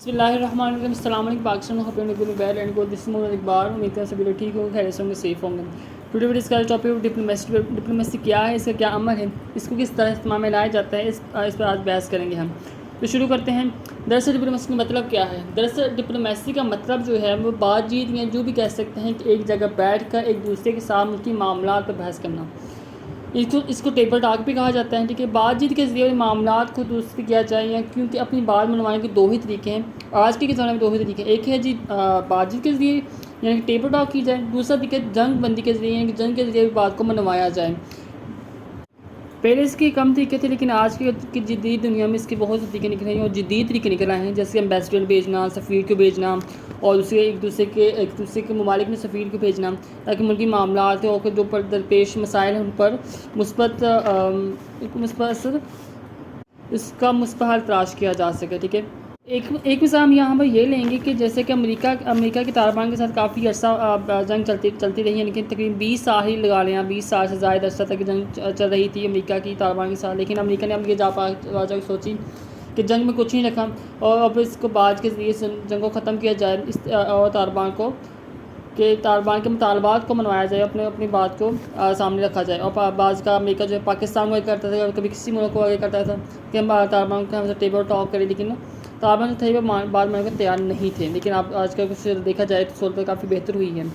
बिस्मिल्लाहिर्रहमानिर्रहीम। अस्सलाम वालेकुम। Pakistan hope you doing well and good. This is Mohammad Iqbal. उम्मीद करते हैं सभी लोग ठीक होंगे, खैरियत से होंगे, सेफ होंगे। टुडे वीडियो इसका टॉपिक डिप्लोमेसी क्या है, इसका क्या अमल है, इसको किस तरह इस्तेमाल में लाया जाता है, इस पर आज बहस करेंगे हम। तो शुरू करते हैं। दरअसल डिप्लोमेसी का मतलब क्या है? दरअसल डिप्लोमेसी का मतलब जो है वो बातचीत या जो भी कह सकते हैं कि एक जगह बैठ कर एक दूसरे के साथ उनकी मामला पर बहस करना। इसको टेबल टॉक भी कहा जाता है। ठीक है, बातचीत के ज़रिए मामलात को दुरुस्त किया जाए, या क्योंकि अपनी बात मनवाने के दो ही तरीके हैं आज के ज़माने में। दो ही तरीके हैं, एक है जी बातचीत के ज़रिए यानी कि टेबल टॉक की जाए, दूसरा तरीका जंग बंदी के ज़रिए यानी कि जंग के ज़रिए बात को मनवाया जाए। पहले इसके कम तरीके थे, लेकिन आज की जदीद दुनिया में इसके बहुत से तरीके निकल रहे हैं और जदीद तरीके निकल आए हैं, जैसे एम्बेसडर भेजना, सफ़ीर को भेजना और दूसरे एक दूसरे के ममालिक में सफ़ीर को भेजना, ताकि मुल्की मामलात और जो पर दरपेश मसाइल हैं उन पर मुस्बत इसका मुस्बत हल तलाश किया जा सके। ठीक है, एक मिसाल हम यहाँ पर ये लेंगे कि जैसे कि अमेरिका के तालिबान के साथ काफ़ी अर्सा जंग चलती रही है, लेकिन तकरीबन 20 साल ही लगा लें, 20 साल से ज़्यादा अर्सा तक जंग चल रही थी अमेरिका की तालिबान के साथ। लेकिन अमेरिका ने अब ये जा सोची कि जंग में कुछ नहीं रखा और अब इसको बाद के ज़रिए जंग को ख़त्म किया जाए, और तालिबान के मुतालबात को मनवाया जाए, अपनी बात को सामने रखा जाए। और बाज़ का अमेरिका जो है पाकिस्तान को आगे करता था और कभी किसी मुल्क को आगे करता था कि हम तालिबान के हमसे टेबल टॉक करें, लेकिन तालिबान जो थे वो बात मानने को तैयार नहीं थे। लेकिन अब आज का कुछ देखा जाए तो सूरत काफ़ी बेहतर हुई है।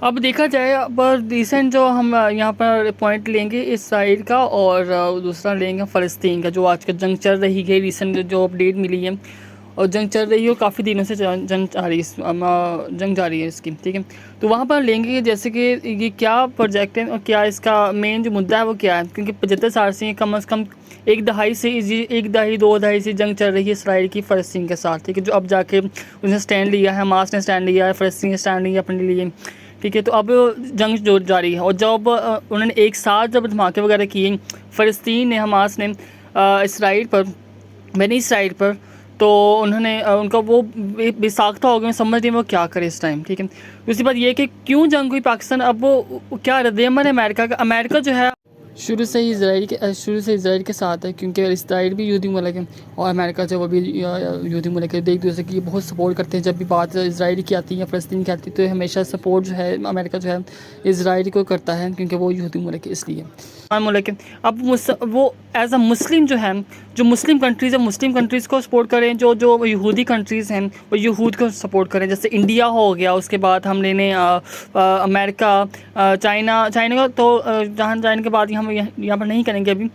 अब देखा जाए, अब रिसेंट जो हम यहाँ पर पॉइंट लेंगे इसराइल का और दूसरा लेंगे फ़लस्तीन का, जो आज का जंग चल रही है। रिसेंट जो अपडेट मिली है और जंग चल रही है, काफ़ी दिनों से जंग जारी है इसकी। ठीक है, तो वहाँ पर लेंगे जैसे कि ये क्या प्रोजेक्ट है और क्या इसका मेन जो मुद्दा है वो क्या है, क्योंकि 75 साल से कम अज़ कम एक दहाई 2 दहाई से जंग चल रही है इसराइल की फ़लस्तीन के साथ। ठीक है, जो अब जाके उसने स्टैंड लिया है, हमास ने स्टैंड लिया है, फ़लस्तीन ने स्टैंड लिया अपने लिए। ठीक है, तो अब जंग जो जारी है और जब उन्होंने एक साथ जब धमाके वगैरह किए फ़लस्तीन ने, हमास ने इसराइल पर, बनी इसराइल पर, तो उन्होंने उनका वो बेसाख्ता हो गया, समझ नहीं वो क्या करे इस टाइम। ठीक है, दूसरी बात ये कि क्यों जंग हुई पाकिस्तान, अब वो क्या रद्द-ए-अमल है अमेरिका का। अमेरिका जो है शुरू से इजराइल के साथ है, क्योंकि इसराइल भी यहूदी मुल्क है और अमेरिका जो वो भी यहूदी मुल्क है। एक दूसरे की बहुत सपोर्ट करते हैं। जब भी बात इसराइल की आती है या फ़लस्तीन की आती है तो हमेशा सपोर्ट जो है अमेरिका जो है इसराइल को करता है, क्योंकि वो यहूदी मुल्क है इसलिए मुल्क है। अब वो एज अ मुस्लिम जो है, जो मुस्लिम कंट्रीज़ है, मुस्लिम कंट्रीज़ को सपोर्ट करें, जो यहूदी कंट्रीज़ हैं वो यहूद को सपोर्ट करें। जैसे इंडिया हो गया, उसके बाद हम लेने अमेरिका, चाइना का तो जहाँ जाने के बाद हम यहाँ पर नहीं करेंगे अभी।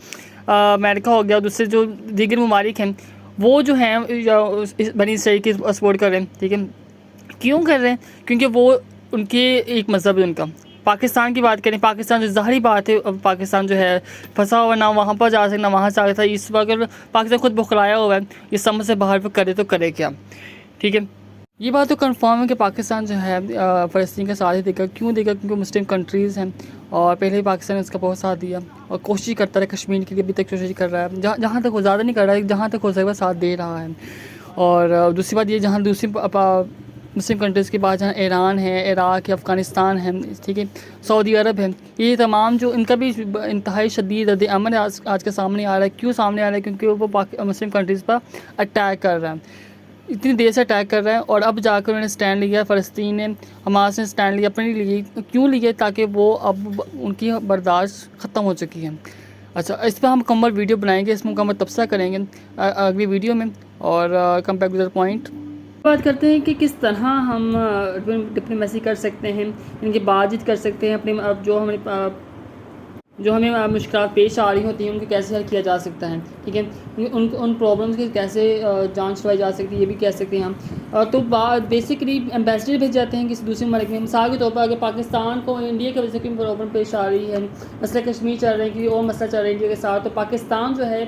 अमेरिका हो गया, दूसरे जो दीगर ममालिक हैं वो जो हैं बनी इसराइल की सपोर्ट कर रहे हैं। ठीक है, क्यों कर रहे हैं? क्योंकि वो उनके एक मज़हब है उनका। पाकिस्तान की बात करें, पाकिस्तान जो ज़ाहिरी बात है, अब पाकिस्तान जो है फंसा हुआ, ना वहाँ पर जा सकता ना वहाँ से आ सकता। इस वक्त पाकिस्तान खुद बौखलाया हुआ है, ये समझ से बाहर पर करे तो करे क्या। ठीक है, ये बात तो कंफर्म है कि पाकिस्तान जो है फ़लस्तीन का साथ ही देगा। क्यों देगा? क्योंकि मुस्लिम कंट्रीज़ हैं और पहले ही पाकिस्तान ने उसका बहुत साथ दिया और कोशिश करता रहा कश्मीर के लिए, अभी तक कोशिश कर रहा है। जहाँ तक वो ज़्यादा नहीं कर रहा है, जहाँ तक हो सकता है साथ दे रहा है। और दूसरी बात ये, जहाँ दूसरी मुस्लिम कंट्रीज़ के बाद जहाँ ईरान है, इराक़ है, अफ़गानिस्तान है, ठीक है, सऊदी अरब है, ये तमाम जो इनका भी इंतहाई शदीद रद्द-ए-अमल आज के सामने आ रहा है। क्यों सामने आ रहा है? क्योंकि वो मुस्लिम कंट्रीज़ पर अटैक कर रहा है, इतनी देर से अटैक कर रहा है और अब जाकर उन्होंने स्टैंड लिया। फ़लस्तीन ने, हमास ने स्टैंड लिया अपने लिए। क्यों लिए? ताकि वो अब उनकी बर्दाश्त ख़त्म हो चुकी है। अच्छा, इस पर हम मुकम्मल वीडियो बनाएंगे, इसमें मुकम्मल तबसरा करेंगे अगली वीडियो में। और come back to the point, बात करते हैं कि किस तरह हम डिप्लोमेसी कर सकते हैं, इनकी बातचीत कर सकते हैं। अपने जो हमें मुश्किल पेश आ रही होती हैं उनको कैसे हल किया जा सकता है। ठीक है, उन प्रॉब्लम्स की कैसे जांच करवाई जा सकती है, ये भी कह सकते हैं हम। तो बेसिकली एम्बेसडर भेज जाते हैं किसी दूसरे मुल्क में। मिसाल के तौर पर अगर पाकिस्तान को इंडिया की वजह से कोई प्रॉब्लम पेश आ रही है, मसला कश्मीर चल रहा है, कि और मसला चल रहा है इंडिया के साथ, तो पाकिस्तान जो है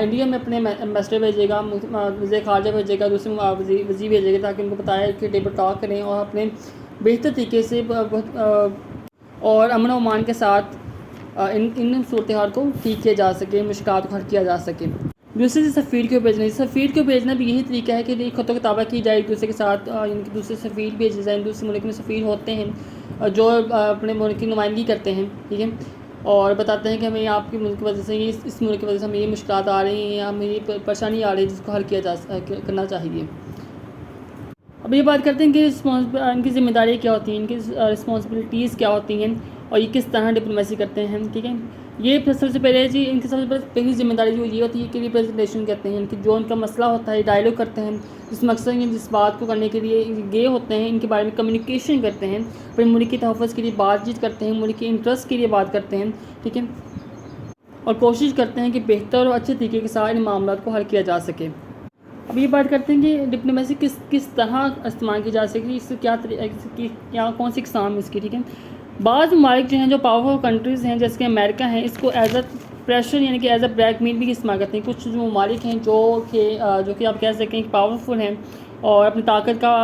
इंडिया में अपने एम्बेसडर भेजेगा, वज़ीर ख़ारजा भेजेगा, दूसरे वज़ीर भेजेगा, ताकि उनको बताया कि टेबल टॉक करें और अपने बेहतर तरीके से और अमन व अमान के साथ इन सूरत हाल को ठीक किया जा सके, मुश्किल को हल किया जा सके। दूसरे से सफ़ीर को भेजना भी यही तरीका है कि खत किताबा की जाए एक दूसरे के साथ, इनके दूसरे सफ़ीर भेजे जाए। दूसरे मुल्क में सफ़ीर होते हैं जो अपने मुल्क की नुमाइंदगी करते हैं। ठीक है, और बताते हैं कि हमें आपके मुल्क की वजह से इस मुल्क की वजह से हमें ये मुश्किल आ रही हैं, हमें ये परेशानी आ रही है, जिसको हल करना चाहिए। अब ये बात करते हैं कि इनकी ज़िम्मेदारी क्या होती हैं, इनकी रिस्पॉन्सिबिलिटीज़ क्या होती हैं और ये किस तरह डिप्लोमेसी करते हैं, ठीक है। ये सबसे पहले जी इनकी सबसे पहली जिम्मेदारी जो ये होती है कि रिप्रेजेंटेशन कहते हैं, इनकी जो उनका मसला होता है डायलॉग करते हैं, जिस मकसद में जिस बात को करने के लिए गए होते हैं, इनके बारे में कम्युनिकेशन करते हैं, अपने मुल्क के तहफ़्फ़ुज़ के लिए बातचीत करते हैं, मुल्क के इंटरेस्ट के लिए बात करते हैं, ठीक है, और कोशिश करते हैं कि बेहतर और अच्छे तरीके के साथ इन मामलों को हल किया जा सके। अब ये बात करते हैं कि डिप्लोमेसी किस तरह इस्तेमाल की जा सकती है, इससे क्या कौन सी इकसाम है इसकी, ठीक है। बाज़ ममालिक जो हैं, जो पावरफुल कंट्रीज़ हैं जैसे कि अमेरिका हैं, इसको एज अ प्रेशर यानी कि एज अ ब्लैकमेल भी इस्तेमाल करते हैं। कुछ जो ममालिक हैं जो कि आप कह सकें कि पावरफुल हैं और अपनी ताकत का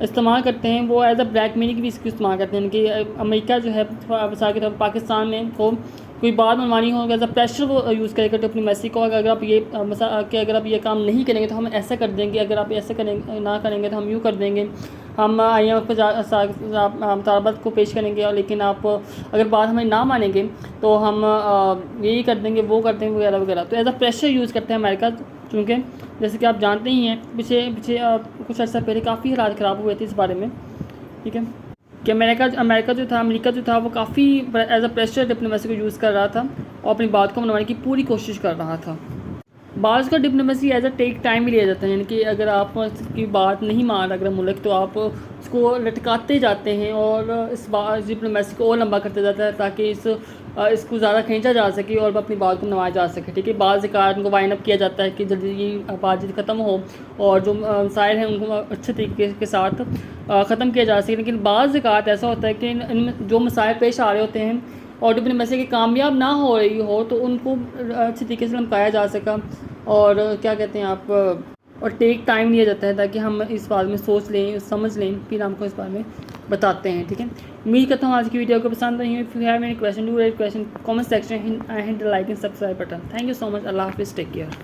इस्तेमाल करते हैं, वो एज अ ब्लैकमेल की भी इसको इस्तेमाल करते हैं कि अमेरिका जो है मिसाल के तौर पर पाकिस्तान में को कोई बात मनवानी हो, एज अ प्रेशर वो यूज़ करेगा डिप्लोमेसी को, अगर आप ये कि अगर आप ये काम नहीं करेंगे तो हम ऐसा कर देंगे, अगर आप ऐसे करेंगे ना करेंगे तो हम यूँ कर देंगे, हम IMF पर मुतालबात को पेश करेंगे, और लेकिन आप अगर बात हमें ना मानेंगे तो हम यही कर देंगे, वो कर देंगे वगैरह वगैरह। तो एज अ प्रेशर यूज़ करते हैं अमेरिका, चूँकि जैसे कि आप जानते ही हैं पीछे कुछ अर्सा पहले काफ़ी हालात ख़राब हुए थे इस बारे में, ठीक है, कि अमेरिका जो था वो काफ़ी एज अ प्रेशर डिप्लोमेसी को यूज़ कर रहा था और अपनी बात को मनवाने की पूरी कोशिश कर रहा था। बाज़ का diplomacy as a take time भी लिया जाता है, यानी कि अगर आप की बात नहीं मान रहा अगर मुल्क, तो आप उसको लटकाते जाते हैं और इस डिप्लोमेसी को और लंबा करते जाता है ताकि इसको ज़्यादा खींचा जा सके और अपनी बात को मनवाया जा सके, ठीक है। बाज़ कार उनको वाइन अप किया जाता है कि जल्दी ये बातचीत ख़त्म हो और जो मसाइल हैं उनको अच्छे तरीके के साथ ख़त्म किया जा सके। लेकिन बाज़ ज़ात ऐसा होता है कि इनमें जो मसाइल पेश आ रहे होते हैं और डिप्लोमेसी की कामयाब ना हो रही हो तो उनको अच्छे तरीके से लमकाया जा सका और क्या कहते हैं आप, और टेक टाइम लिया जाता है ताकि हम इस बारे में सोच लें, समझ लें, फिर हमको इस बारे में बताते हैं, ठीक है। उम्मीद करता हूँ आज की वीडियो को पसंद आई है। If you have any question, do write question comment section and like and subscribe button. Thank you so much. अल्लाह हाफिज़, टेक केयर।